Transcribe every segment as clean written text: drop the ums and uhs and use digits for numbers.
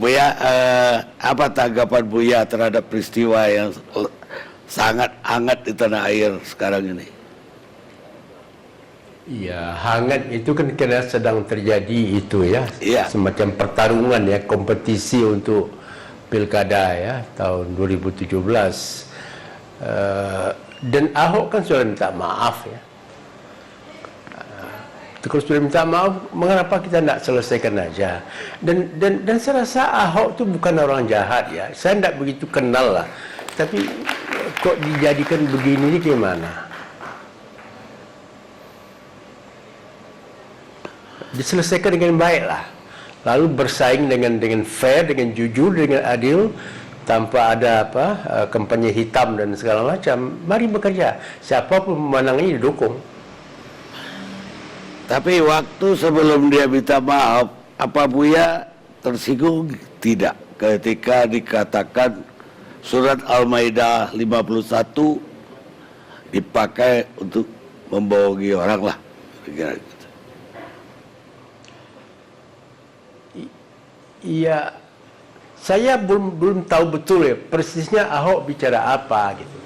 Buya, apa tanggapan Buya terhadap peristiwa yang sangat hangat di tanah air sekarang ini? Iya, hangat itu kan karena sedang terjadi itu ya, Iya. semacam pertarungan ya, kompetisi untuk pilkada ya tahun 2017. Dan Ahok kan sudah minta maaf ya. Kalau sudah minta maaf, mengapa kita tidak selesaikan aja? Dan saya rasa Ahok itu bukan orang jahat ya. Saya tidak begitu kenal lah. Tapi kok dijadikan begini ini gimana? Diselesaikan dengan baik lah. Lalu bersaing dengan fair, dengan jujur, dengan adil, tanpa ada kampanye hitam dan segala macam. Mari bekerja. Siapapun pemenangnya didukung. Tapi waktu sebelum dia minta maaf, apa Buya tersinggung tidak ketika dikatakan surat Al-Maidah 51 dipakai untuk membohongi orang lah, kira-kira gitu. Iya, saya belum tahu betul ya persisnya Ahok bicara apa gitu.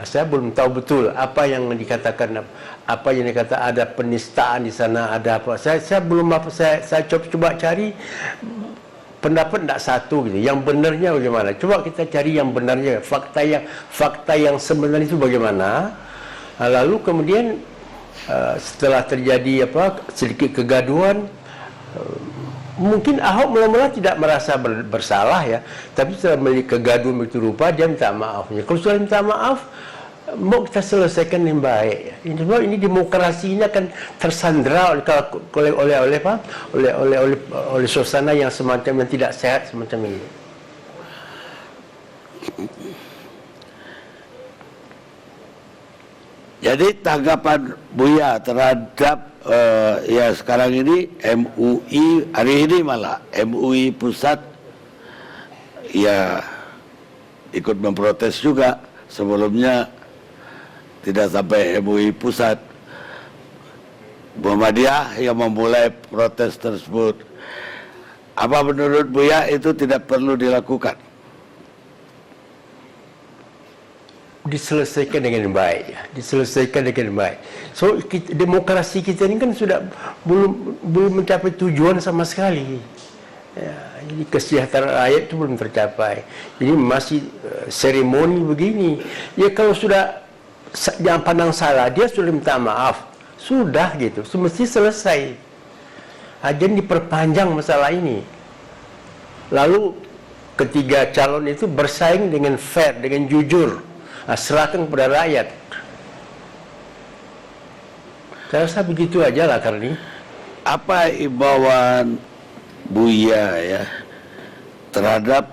Saya belum tahu betul apa yang dikatakan, apa yang dikata ada penistaan di sana, ada apa. Saya belum apa, saya coba cari pendapat tidak satu gitu. Yang benarnya bagaimana? Coba kita cari yang benarnya, fakta yang sebenarnya itu bagaimana. Lalu kemudian setelah terjadi sedikit kegaduhan, mungkin Ahok mula-mula tidak merasa bersalah ya, tapi setelah melihat kegaduhan begitu rupa dia minta maafnya. Kalau sudah minta maaf, mau kita selesaikan dengan baik ya. Ini demokrasi ini akan tersandera oleh suasana yang semacam yang tidak sehat semacam ini. Jadi tanggapan Buya terhadap ya sekarang ini MUI, hari ini malah MUI pusat ya ikut memprotes juga. Sebelumnya tidak sampai MUI pusat, Muhammadiyah yang memulai protes tersebut. Apa menurut Buya itu tidak perlu dilakukan? Diselesaikan dengan baik ya, diselesaikan dengan baik. So demokrasi kita ini kan sudah belum mencapai tujuan sama sekali ya, jadi kesejahteraan rakyat itu belum tercapai. Jadi masih seremoni begini ya. Kalau sudah jangan pandang salah, dia sudah minta maaf, sudah gitu, semesti selesai. Jangan diperpanjang masalah ini. Lalu ketiga calon itu bersaing dengan fair, dengan jujur. Serahkan kepada rakyat. Saya rasa begitu aja lah, Karni. Apa imbauan Buya ya terhadap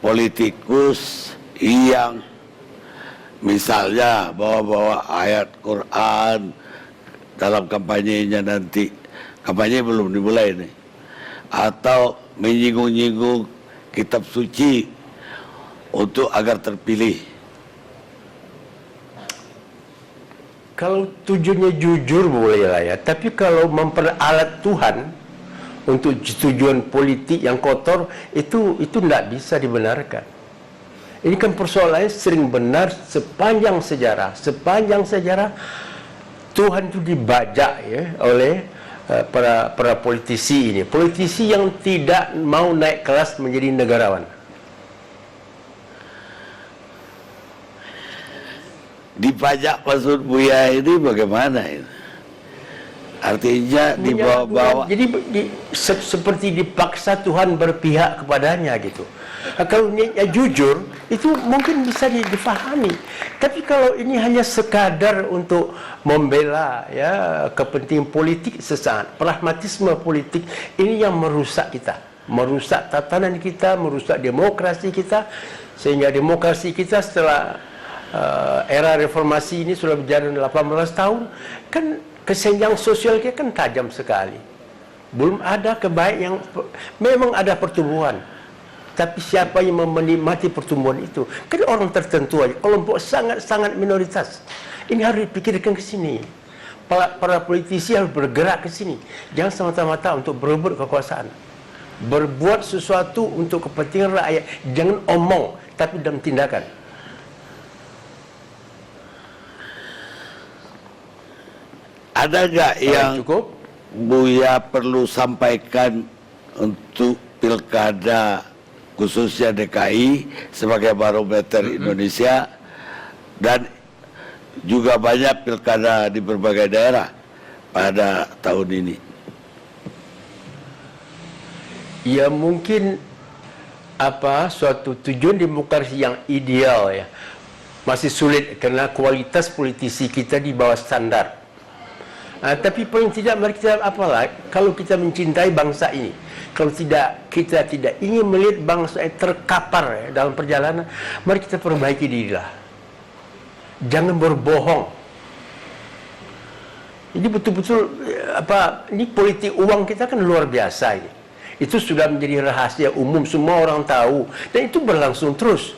politikus yang misalnya bawa-bawa ayat Quran dalam kampanyenya nanti, kampanye belum dimulai nih, atau menyinggung-nyinggung kitab suci untuk agar terpilih? Kalau tujuannya jujur boleh lah ya, tapi kalau memperalat Tuhan untuk tujuan politik yang kotor, itu tidak bisa dibenarkan. Ini kan persoalannya sering benar sepanjang sejarah. Sepanjang sejarah Tuhan itu dibajak ya oleh para politisi ini. Politisi yang tidak mau naik kelas menjadi negarawan. Dipajak maksud Buya ini bagaimana itu? Artinya dibawa-bawa. Jadi seperti dipaksa Tuhan berpihak kepadanya gitu. Kalau niatnya jujur, itu mungkin bisa difahami. Tapi kalau ini hanya sekadar untuk membela ya kepentingan politik sesaat, pragmatisme politik, ini yang merusak kita, merusak tatanan kita, merusak demokrasi kita, sehingga demokrasi kita setelah era reformasi ini sudah berjalan 18 tahun, kan kesenjangan sosial kita kan tajam sekali. Belum ada kebaikan, yang memang ada pertumbuhan, tapi siapa yang menikmati pertumbuhan itu? Kan orang tertentu aja, kelompok sangat minoritas. Ini harus dipikirkan ke sini. Para politisi harus bergerak ke sini, jangan semata-mata untuk berebut kekuasaan. berbuat sesuatu untuk kepentingan rakyat. Jangan omong, tapi dalam tindakan. Ada nggak yang Cukup? Buya perlu sampaikan untuk pilkada khususnya DKI sebagai barometer Indonesia dan juga banyak pilkada di berbagai daerah pada tahun ini? Ya mungkin suatu tujuan demokrasi yang ideal ya masih sulit karena kualitas politisi kita di bawah standar. Tapi paling tidak mari kita kalau kita mencintai bangsa ini, kalau kita tidak ingin melihat bangsa ini terkapar ya, dalam perjalanan, mari kita perbaiki dirilah. Jangan berbohong. Ini betul-betul ini politik uang kita kan luar biasa ini. Itu sudah menjadi rahasia umum, semua orang tahu dan itu berlangsung terus.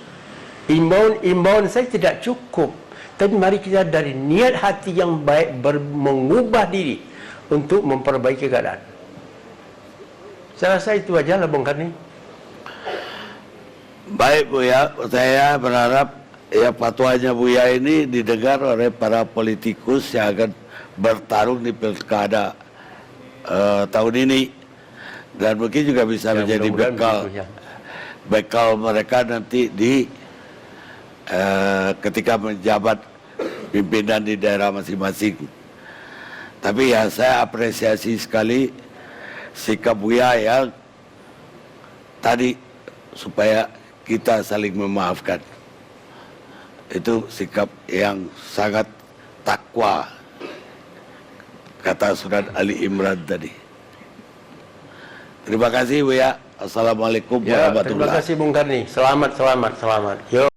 Imbauan saya tidak cukup. Tapi mari kita dari niat hati yang baik mengubah diri untuk memperbaiki keadaan. Saya rasa itu aja lah Bung Karni. Baik Buya, saya berharap ya fatwanya Buya ini didengar oleh para politikus yang akan bertarung di pilkada tahun ini. Dan mungkin juga bisa Ya, menjadi mudah-mudahan bekal mereka nanti di ketika menjabat pimpinan di daerah masing-masing. Tapi ya saya apresiasi sekali sikap Buya yang tadi supaya kita saling memaafkan. Itu sikap yang sangat takwa, kata surat Ali Imran tadi. Terima kasih Buya. Assalamualaikum Ya, warahmatullahi wabarakatuh. terima kasih Bung Karni. Selamat. Yo.